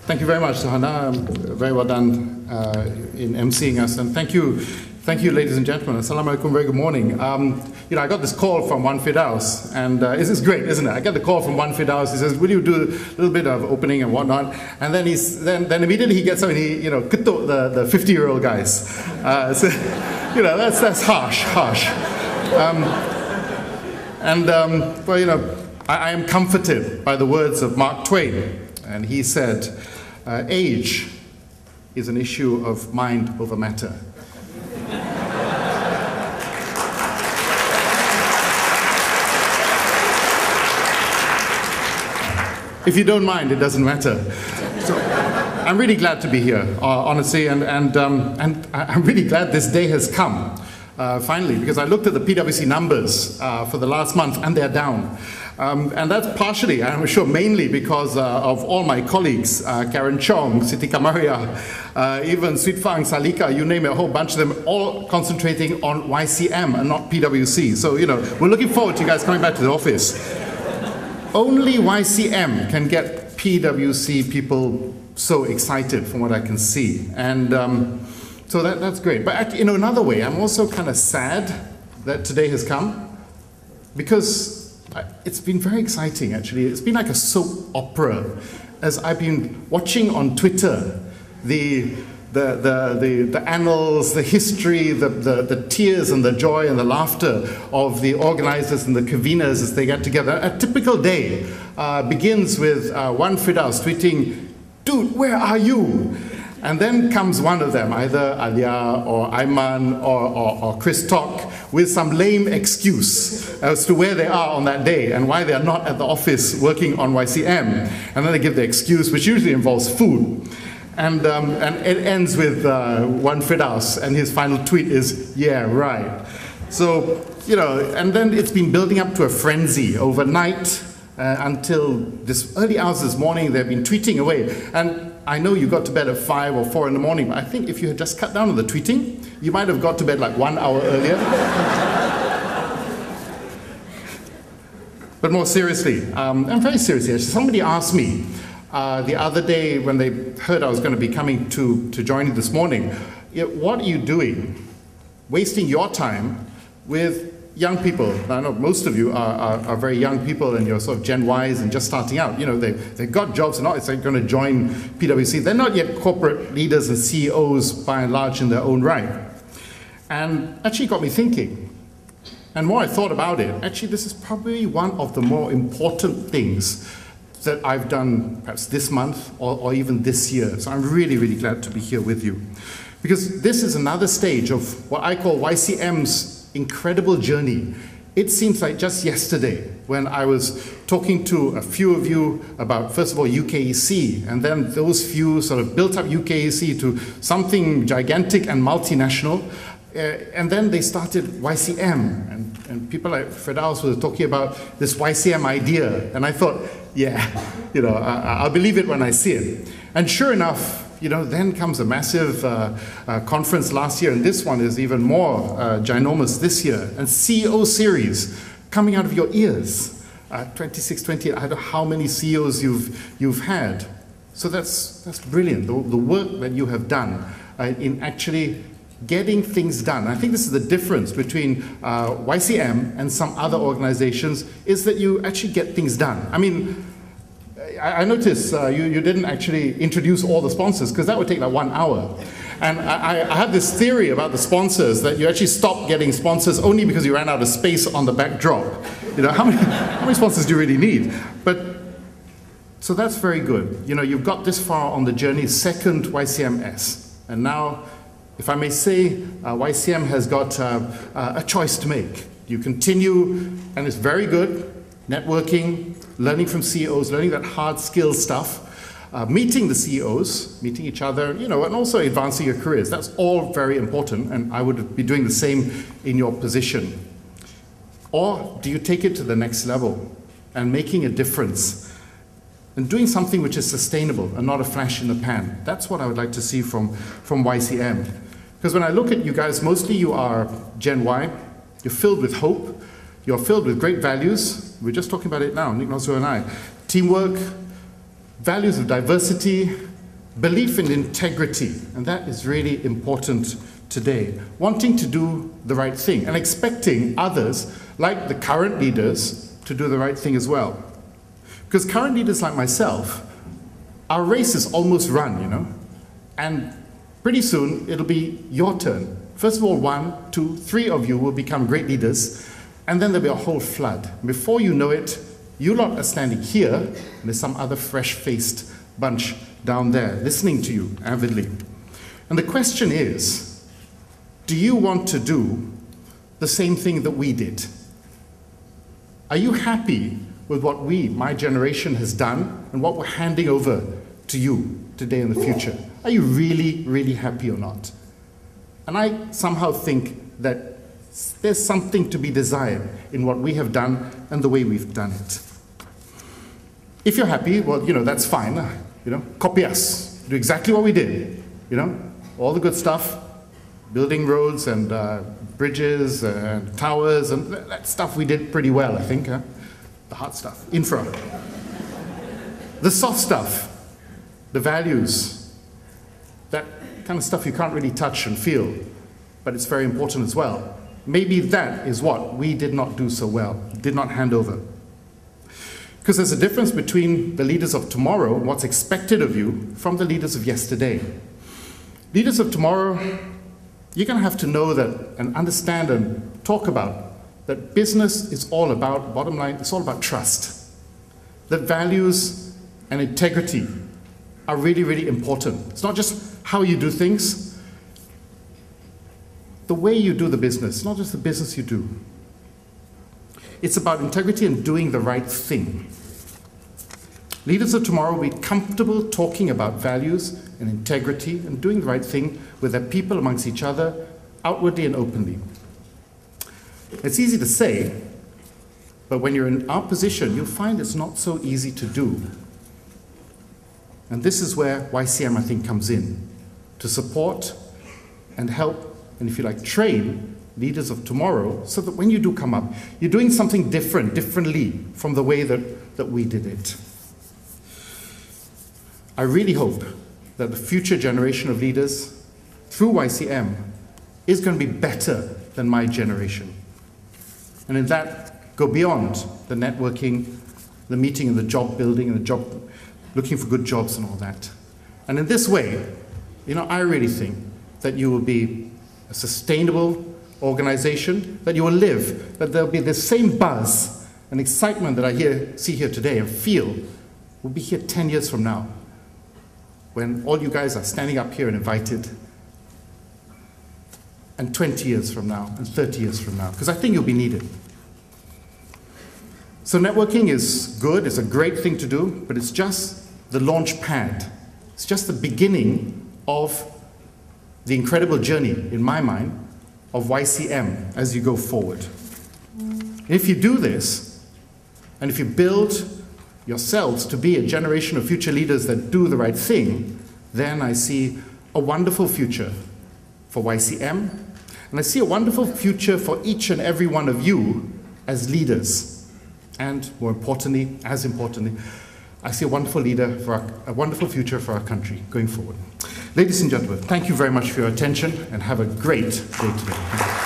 Thank you very much, Suhana. Very well done in emceeing us, and thank you, ladies and gentlemen. Assalamu alaikum, very good morning. I got this call from Wan Firdaus, and this is great, isn't it? I get the call from Wan Firdaus. He says, "Will you do a little bit of opening and whatnot?" And then then immediately he gets up and he, kutuk the 50-year-old guys. So, that's harsh. I am comforted by the words of Mark Twain, and he said, age is an issue of mind over matter. If you don't mind, it doesn't matter. So I'm really glad to be here, honestly, and I'm really glad this day has come, finally, because I looked at the PwC numbers for the last month, and they're down. And that's partially, I'm sure mainly because of all my colleagues, Karen Chong, Siti Kamaria, even Sweet Fang, Salika, you name it, a whole bunch of them, all concentrating on YCM and not PwC. So, we're looking forward to you guys coming back to the office. Only YCM can get PwC people so excited from what I can see. And so that's great. But in another way, I'm also kind of sad that today has come, because it's been very exciting, actually. It's been like a soap opera as I've been watching on Twitter the annals, the history, the tears and the joy and the laughter of the organizers and the conveners as they get together. A typical day begins with Wan Firdaus tweeting, "Dude, where are you?" And then comes one of them, either Alia or Ayman or Chris Tok, with some lame excuse as to where they are on that day and why they are not at the office working on YCM. And then they give the excuse, which usually involves food. And it ends with Wan Firdaus, and his final tweet is, "Yeah, right." So, and then it's been building up to a frenzy overnight until this early hours this morning. They've been tweeting away. And I know you got to bed at 5 or 4 in the morning, but I think if you had just cut down on the tweeting, you might have got to bed like 1 hour earlier. But more seriously, and very seriously, actually, somebody asked me the other day when they heard I was going to be coming to join you this morning, what are you doing wasting your time with young people? I know most of you are very young people, and you're sort of Gen Ys and just starting out. They've got jobs, and not it's like going to join PwC. They're not yet corporate leaders and CEOs by and large in their own right. And actually got me thinking. And more I thought about it, actually this is probably one of the more important things that I've done perhaps this month or even this year. So I'm really, really glad to be here with you. Because this is another stage of what I call YCM's incredible journey. It seems like just yesterday when I was talking to a few of you about, first of all, UKEC, and then those few sort of built up UKEC to something gigantic and multinational, and then they started YCM, and people like Firdaus were talking about this YCM idea, and I thought, yeah, I'll believe it when I see it. And sure enough, then comes a massive conference last year, and this one is even more ginormous this year, and CEO series coming out of your ears. 26, 28, I don't know how many CEOs you've had. So that's brilliant, the work that you have done in actually getting things done. I think this is the difference between YCM and some other organizations, is that you actually get things done. I mean, I noticed you didn't actually introduce all the sponsors, because that would take like 1 hour. And I have this theory about the sponsors, that you actually stopped getting sponsors only because you ran out of space on the backdrop. How many sponsors do you really need? So that's very good. You've got this far on the journey, second YCMS. And now, if I may say, YCM has got a choice to make. You continue, and it's very good, networking, learning from CEOs, learning that hard skill stuff, meeting the CEOs, meeting each other, and also advancing your careers. That's all very important, and I would be doing the same in your position. Or do you take it to the next level and making a difference and doing something which is sustainable and not a flash in the pan? That's what I would like to see from YCM. Because when I look at you guys, mostly you are Gen Y, you're filled with hope, you're filled with great values. We're just talking about it now, Nick Nosu and I. Teamwork, values of diversity, belief in integrity, and that is really important today. Wanting to do the right thing and expecting others, like the current leaders, to do the right thing as well. Because current leaders like myself, our race is almost run, you know, and pretty soon it'll be your turn. First of all, 1, 2, 3 of you will become great leaders, and then there'll be a whole flood. Before you know it, you lot are standing here, and there's some other fresh-faced bunch down there listening to you avidly. And the question is, do you want to do the same thing that we did? Are you happy with what my generation, has done and what we're handing over to you today and the future? Are you really, really happy or not? And I somehow think that there's something to be desired in what we have done and the way we've done it. If you're happy, well, you know, that's fine. You know, copy us. Do exactly what we did. You know, all the good stuff, building roads and bridges and towers, and that stuff we did pretty well, I think. The hard stuff, infra. The soft stuff, the values, that kind of stuff you can't really touch and feel, but it's very important as well. Maybe that is what we did not do so well, did not hand over. Because there's a difference between the leaders of tomorrow, what's expected of you, from the leaders of yesterday. Leaders of tomorrow, you're going to have to know that and understand and talk about that business is all about, bottom line, it's all about trust. That values and integrity are really, really important. It's not just how you do things, the way you do the business, not just the business you do. It's about integrity and doing the right thing. Leaders of tomorrow will be comfortable talking about values and integrity and doing the right thing with their people amongst each other, outwardly and openly. It's easy to say, but when you're in our position, you'll find it's not so easy to do. And this is where YCM, I think, comes in, to support and help, and if you like, train leaders of tomorrow, so that when you do come up, you're doing something differently from the way that we did it. I really hope that the future generation of leaders, through YCM, is going to be better than my generation. And in that, go beyond the networking, the meeting and the job building and the job, looking for good jobs and all that. And in this way, you know, I really think that you will be a sustainable organization, that you will live, that there'll be the same buzz and excitement that I see here today and feel will be here 10 years from now, when all you guys are standing up here and invited, and 20 years from now, and 30 years from now, because I think you'll be needed. So networking is good, it's a great thing to do, but it's just the launch pad. It's just the beginning of the incredible journey, in my mind, of YCM as you go forward. If you do this, and if you build yourselves to be a generation of future leaders that do the right thing, then I see a wonderful future for YCM, and I see a wonderful future for each and every one of you as leaders. And more importantly, as importantly, I see a wonderful future for our country going forward. Ladies and gentlemen, thank you very much for your attention, and have a great day today.